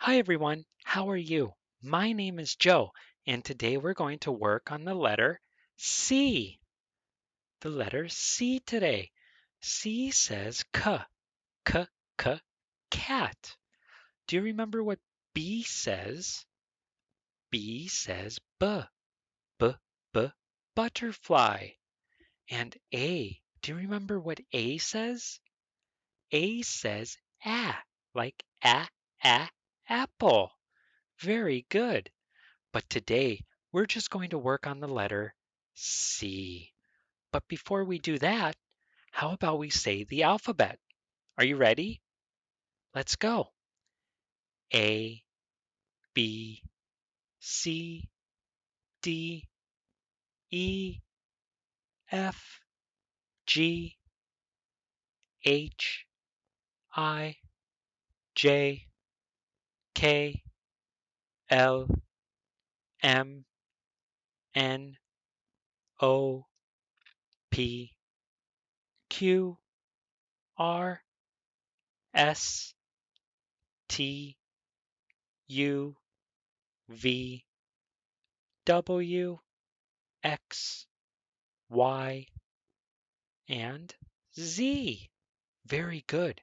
Hi everyone, how are you? My name is Joe, and today we're going to work on the letter C. The letter C today. C says k, cat. Do you remember what B says? B says b, butterfly. And A, do you remember what A says? A says like apple. Very good. But today, we're just going to work on the letter C. But before we do that, how about we say the alphabet? Are you ready? Let's go. A, B, C, D, E, F, G, H, I, J, K, L, M, N, O, P, Q, R, S, T, U, V, W, X, Y, and Z. Very good.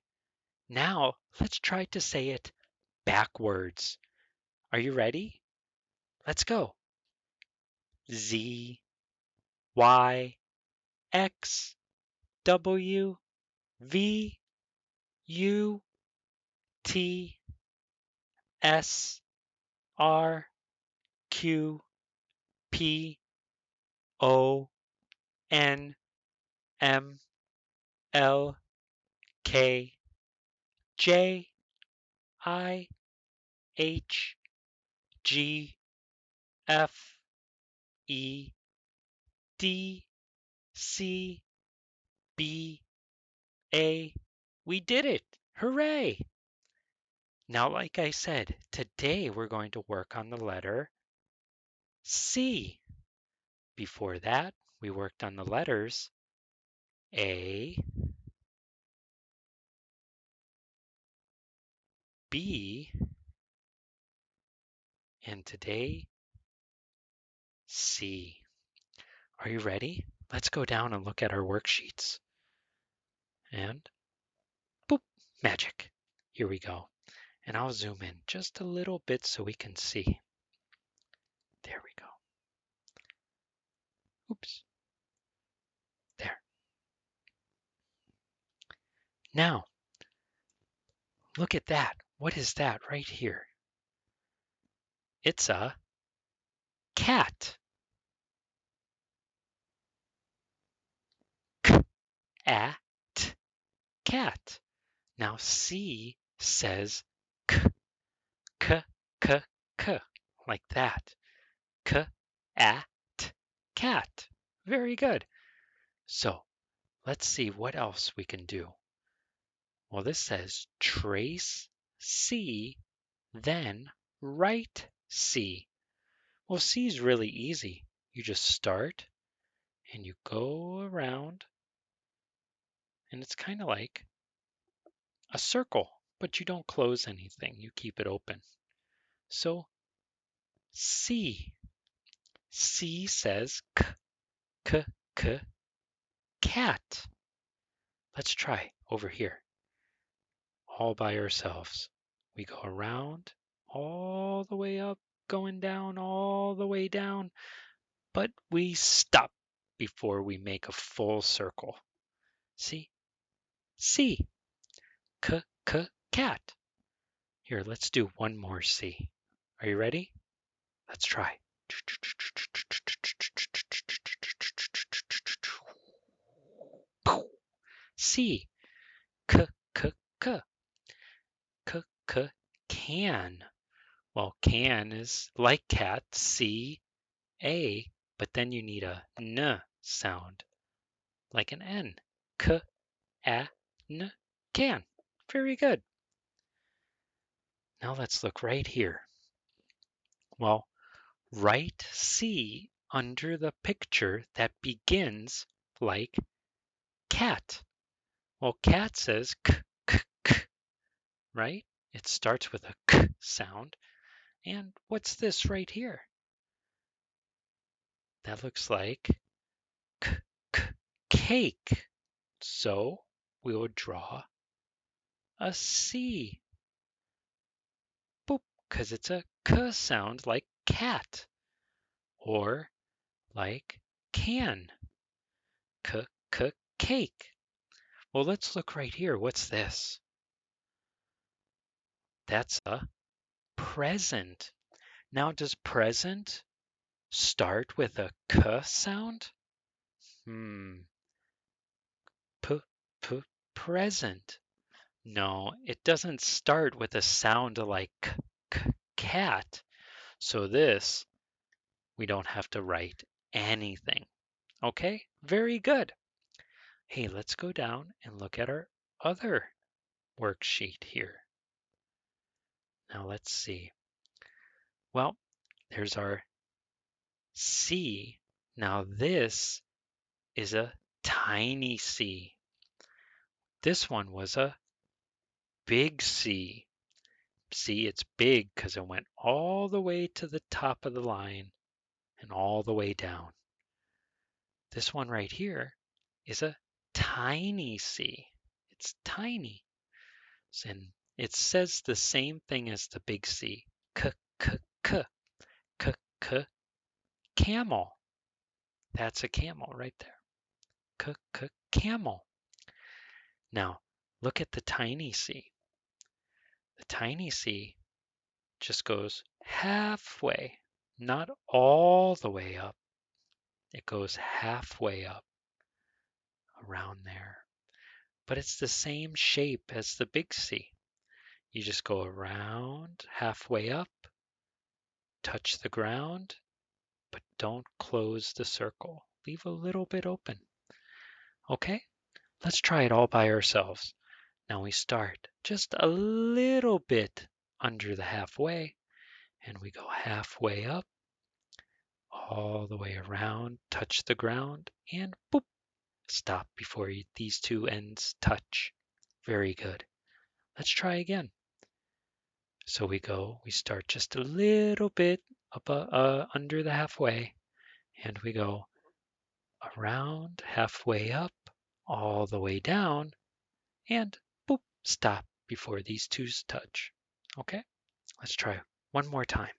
Now let's try to say it backwards. Are you ready? Let's go. Z, Y, X, W, V, U, T, S, R, Q, P, O, N, M, L, K, J, I, H, G, F, E, D, C, B, A. We did it! Hooray! Now, like I said, today we're going to work on the letter C. Before that, we worked on the letters A, B, and today C. Are you ready? Let's go down and look at our worksheets. And boop, magic. Here we go. And I'll zoom in just a little bit so we can see. There we go. Oops. There. Now, look at that. What is that right here? It's a cat. At cat. Now C says k, k, k, k, like that. K, at, cat. Very good. So let's see what else we can do. Well, this says trace C, then write C. Well, C is really easy. You just start and you go around, and it's kind of like a circle, but you don't close anything. You keep it open. So C. C says k, k, k, cat. Let's try over here, all by ourselves. We go around, all the way up, going down, all the way down, but we stop before we make a full circle. See? C. K, k, cat. Here, let's do one more C. Are you ready? Let's try. C. K, k, k. K, k, can. Well, can is like cat, C, A, but then you need a N sound, like an N. K, a, n, can. Very good. Now let's look right here. Well, write C under the picture that begins like cat. Well, cat says k, k, k, right? It starts with a k sound. And what's this right here? That looks like k, k, cake. So we will draw a C. Boop, because it's a k sound like cat or like can. K, k, cake. Well, let's look right here. What's this? That's a present. Now, does present start with a k sound? Hmm, p, p, present. No, it doesn't start with a sound like cat. So this, we don't have to write anything. Okay, very good. Hey, let's go down and look at our other worksheet here. Now let's see. Well, there's our C. Now this is a tiny C. This one was a big C. See, it's big because it went all the way to the top of the line and all the way down. This one right here is a tiny C. It's tiny. And it says the same thing as the big C. K, k, k, k, k, camel. That's a camel right there. K, k, camel. Now, look at the tiny C. The tiny C just goes halfway, not all the way up. It goes halfway up around there. But it's the same shape as the big C. You just go around halfway up, touch the ground, but don't close the circle. Leave a little bit open. Okay, let's try it all by ourselves. Now we start just a little bit under the halfway, and we go halfway up, all the way around, touch the ground, and boop, stop before these two ends touch. Very good. Let's try again. So we start just a little bit up, under the halfway, and we go around, halfway up, all the way down, and boop, stop before these twos touch. Okay, let's try one more time.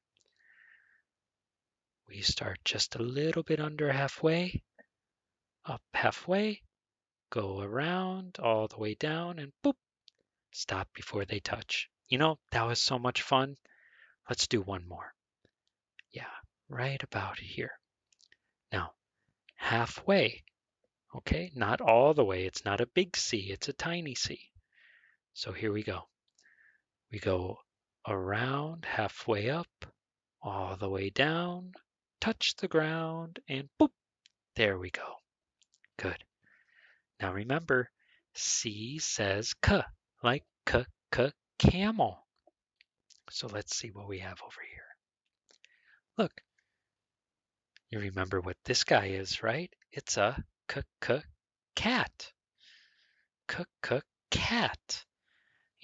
We start just a little bit under halfway, up halfway, go around all the way down, and boop, stop before they touch. You know, that was so much fun. Let's do one more. Yeah, right about here. Now, halfway, okay? Not all the way. It's not a big C, it's a tiny C. So here we go. We go around, halfway up, all the way down, touch the ground, and boop, there we go. Good. Now remember, C says k, like k, k, camel. So let's see what we have over here. Look, you remember what this guy is, right? It's a k, k, cat. K, k, cat.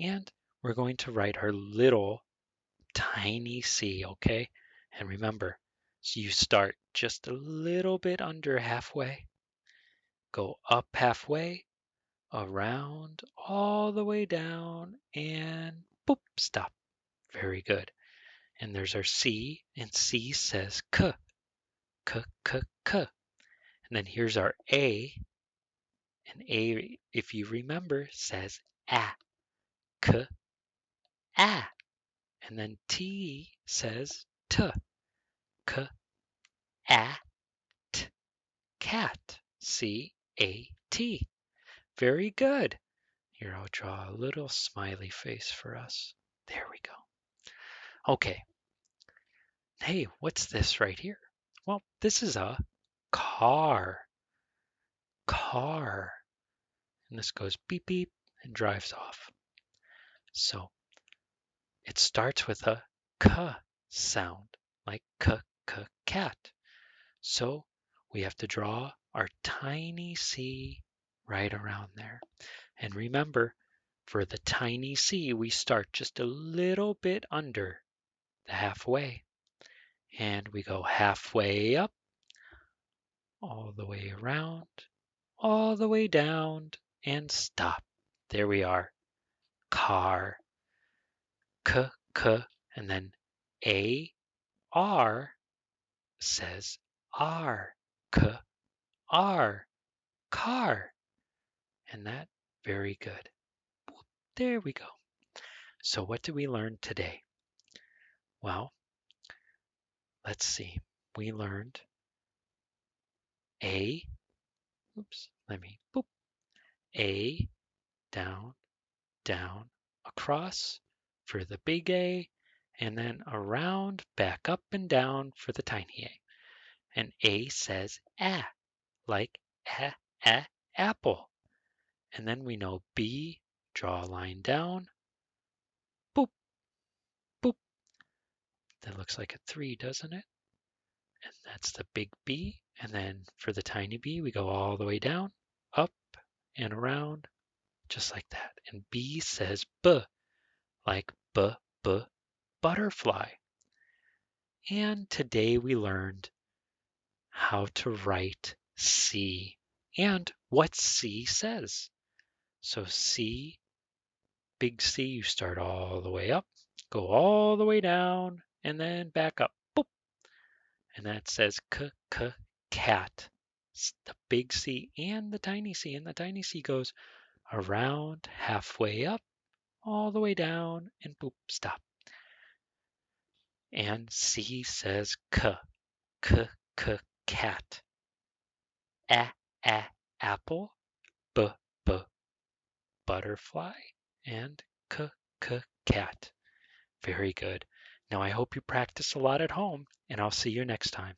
And we're going to write our little tiny c, okay? And remember, so you start just a little bit under halfway, go up halfway, around, all the way down, and boop, stop. Very good. And there's our C, and C says k, k, k, k. And then here's our A, and A, if you remember, says a, k, a. And then T says t, k, a, t, cat, C-A-T. Very good. Here, I'll draw a little smiley face for us. There we go. Okay. Hey, what's this right here? Well, this is a car. Car. And this goes beep beep and drives off. So it starts with a k sound, like k, k, cat. So we have to draw our tiny c right around there. And remember, For the tiny C, we start just a little bit under the halfway. And we go halfway up, all the way around, all the way down, and stop. There we are. Car. K, k, and then A, R says R. K, R. Car. And that, very good. There we go. So what did we learn today? Well, let's see. We learned A, boop. A, down, down, across for the big A, and then around, back up and down for the tiny A. And A says ah, like apple. And then we know B, draw a line down, boop, boop. That looks like a 3, doesn't it? And that's the big B. And then for the tiny b, we go all the way down, up and around, just like that. And B says B, like butterfly. And today we learned how to write C and what C says. So C, big C, you start all the way up, go all the way down, and then back up. Boop. And that says cat. It's the big C and the tiny C. And the tiny C goes around, halfway up, all the way down, and boop, stop. And C says cat. A, apple. B, butterfly. And cat. Very good. Now I hope you practice a lot at home, and I'll see you next time.